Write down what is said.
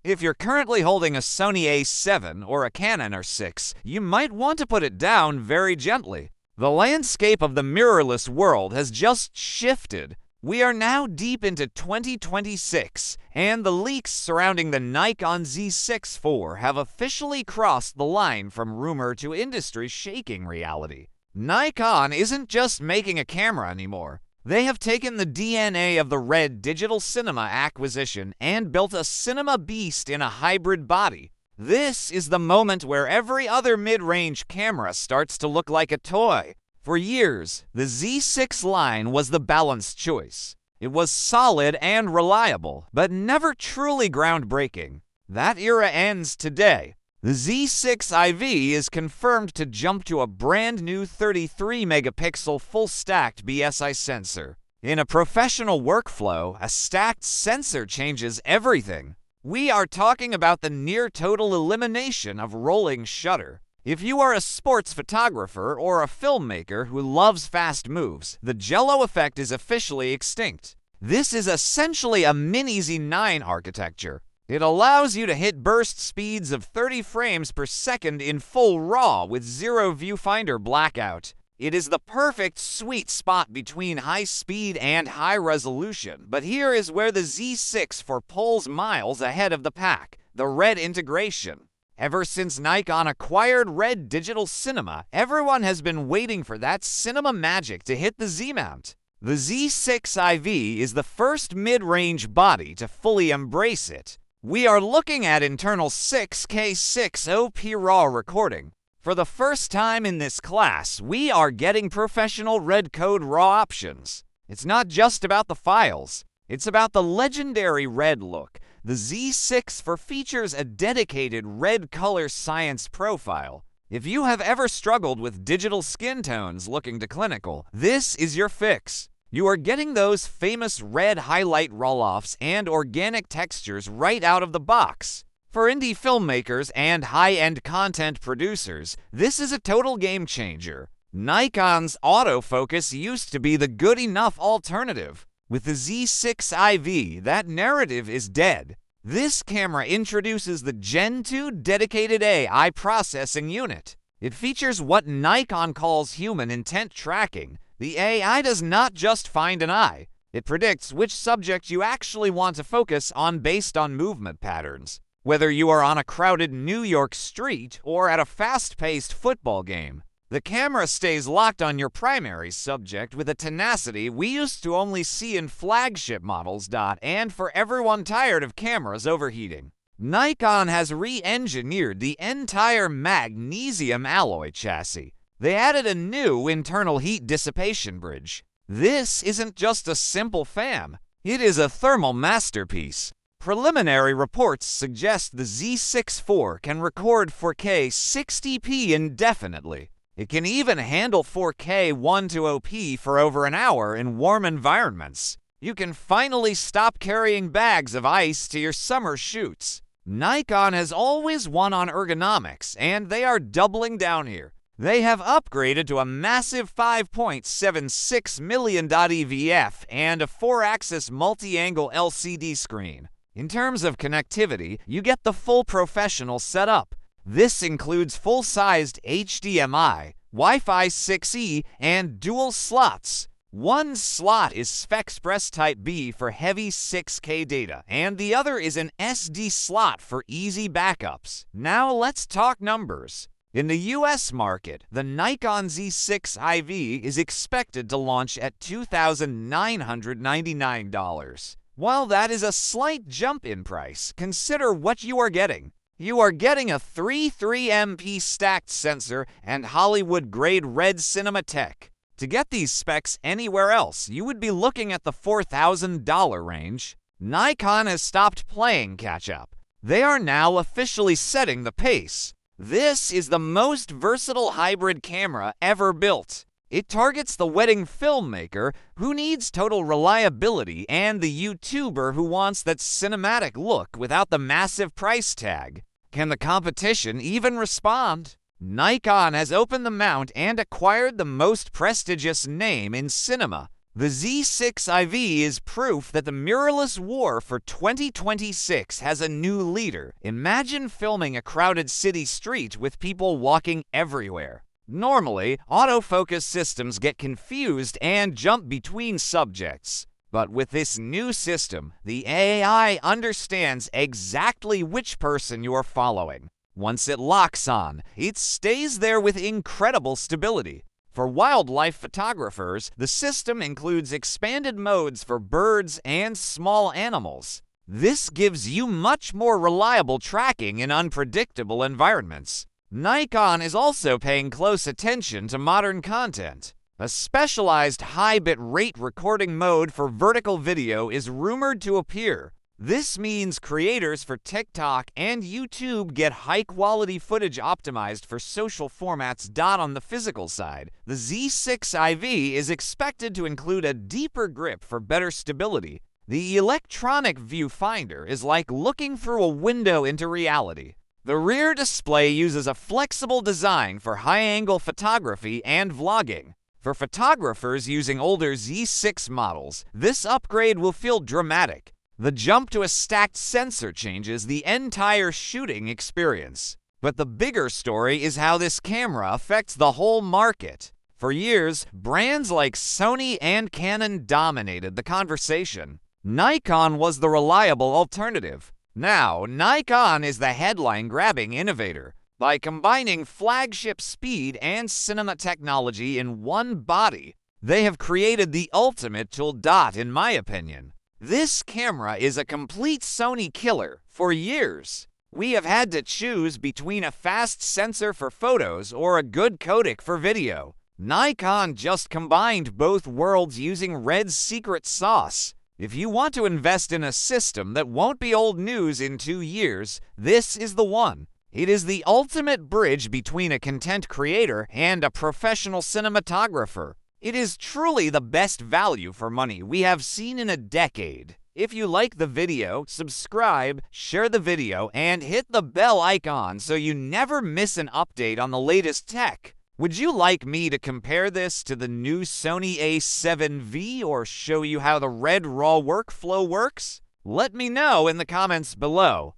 If you're currently holding a Sony A7 or a Canon R6, you might want to put it down very gently. The landscape of the mirrorless world has just shifted. We are now deep into 2026, and the leaks surrounding the Nikon Z6 IV have officially crossed the line from rumor to industry-shaking reality. Nikon isn't just making a camera anymore. They have taken the DNA of the Red Digital Cinema acquisition and built a cinema beast in a hybrid body. This is the moment where every other mid-range camera starts to look like a toy. For years, the Z6 line was the balanced choice. It was solid and reliable, but never truly groundbreaking. That era ends today. The Z6 IV is confirmed to jump to a brand new 33-megapixel full-stacked BSI sensor. In a professional workflow, a stacked sensor changes everything. We are talking about the near-total elimination of rolling shutter. If you are a sports photographer or a filmmaker who loves fast moves, the Jello effect is officially extinct. This is essentially a mini Z9 architecture. It allows you to hit burst speeds of 30 frames per second in full RAW with zero viewfinder blackout. It is the perfect sweet spot between high speed and high resolution, but here is where the Z6 IV pulls miles ahead of the pack: the RED integration. Ever since Nikon acquired Red Digital Cinema, everyone has been waiting for that cinema magic to hit the Z-mount. The Z6 IV is the first mid-range body to fully embrace it. We are looking at internal 6K 6OP RAW recording. For the first time in this class, we are getting professional REDCODE RAW options. It's not just about the files. It's about the legendary red look. The Z6 IV features a dedicated red color science profile. If you have ever struggled with digital skin tones looking to clinical, this is your fix. You are getting those famous red highlight roll-offs and organic textures right out of the box. For indie filmmakers and high-end content producers, this is a total game changer. Nikon's autofocus used to be the good enough alternative. With the Z6 IV, that narrative is dead. This camera introduces the Gen 2 dedicated AI processing unit. It features what Nikon calls human intent tracking. The AI does not just find an eye. It predicts which subject you actually want to focus on based on movement patterns. Whether you are on a crowded New York street or at a fast-paced football game, the camera stays locked on your primary subject with a tenacity we used to only see in flagship models. And for everyone tired of cameras overheating, Nikon has re-engineered the entire magnesium alloy chassis. They added a new internal heat dissipation bridge. This isn't just a simple fan, it is a thermal masterpiece. Preliminary reports suggest the Z6 IV can record 4K 60p indefinitely. It can even handle 4K 120p for over an hour in warm environments. You can finally stop carrying bags of ice to your summer shoots. Nikon has always won on ergonomics, and they are doubling down here. They have upgraded to a massive 5.76 million EVF and a 4-axis multi-angle LCD screen. In terms of connectivity, you get the full professional setup. This includes full-sized HDMI, Wi-Fi 6E, and dual slots. One slot is SpecExpress Type B for heavy 6K data, and the other is an SD slot for easy backups. Now let's talk numbers. In the US market, the Nikon Z6 IV is expected to launch at $2,999. While that is a slight jump in price, consider what you are getting. You are getting a 3.3MP stacked sensor and Hollywood-grade red cinema tech. To get these specs anywhere else, you would be looking at the $4,000 range. Nikon has stopped playing catch-up. They are now officially setting the pace. This is the most versatile hybrid camera ever built. It targets the wedding filmmaker who needs total reliability and the YouTuber who wants that cinematic look without the massive price tag. Can the competition even respond? Nikon has opened the mount and acquired the most prestigious name in cinema. The Z6 IV is proof that the mirrorless war for 2026 has a new leader. Imagine filming a crowded city street with people walking everywhere. Normally, autofocus systems get confused and jump between subjects. But with this new system, the AI understands exactly which person you're following. Once it locks on, it stays there with incredible stability. For wildlife photographers, the system includes expanded modes for birds and small animals. This gives you much more reliable tracking in unpredictable environments. Nikon is also paying close attention to modern content. A specialized high-bit rate recording mode for vertical video is rumored to appear. This means creators for TikTok and YouTube get high-quality footage optimized for social formats. On the physical side, the Z6 IV is expected to include a deeper grip for better stability. The electronic viewfinder is like looking through a window into reality. The rear display uses a flexible design for high-angle photography and vlogging. For photographers using older Z6 models, this upgrade will feel dramatic. The jump to a stacked sensor changes the entire shooting experience. But the bigger story is how this camera affects the whole market. For years, brands like Sony and Canon dominated the conversation. Nikon was the reliable alternative. Now, Nikon is the headline-grabbing innovator. By combining flagship speed and cinema technology in one body, they have created the ultimate tool. In my opinion, this camera is a complete Sony killer. For years, we have had to choose between a fast sensor for photos or a good codec for video. Nikon just combined both worlds using Red's secret sauce. If you want to invest in a system that won't be old news in 2 years, this is the one. It is the ultimate bridge between a content creator and a professional cinematographer. It is truly the best value for money we have seen in a decade. If you like the video, subscribe, share the video, and hit the bell icon so you never miss an update on the latest tech. Would you like me to compare this to the new Sony A7 V or show you how the Red RAW workflow works? Let me know in the comments below.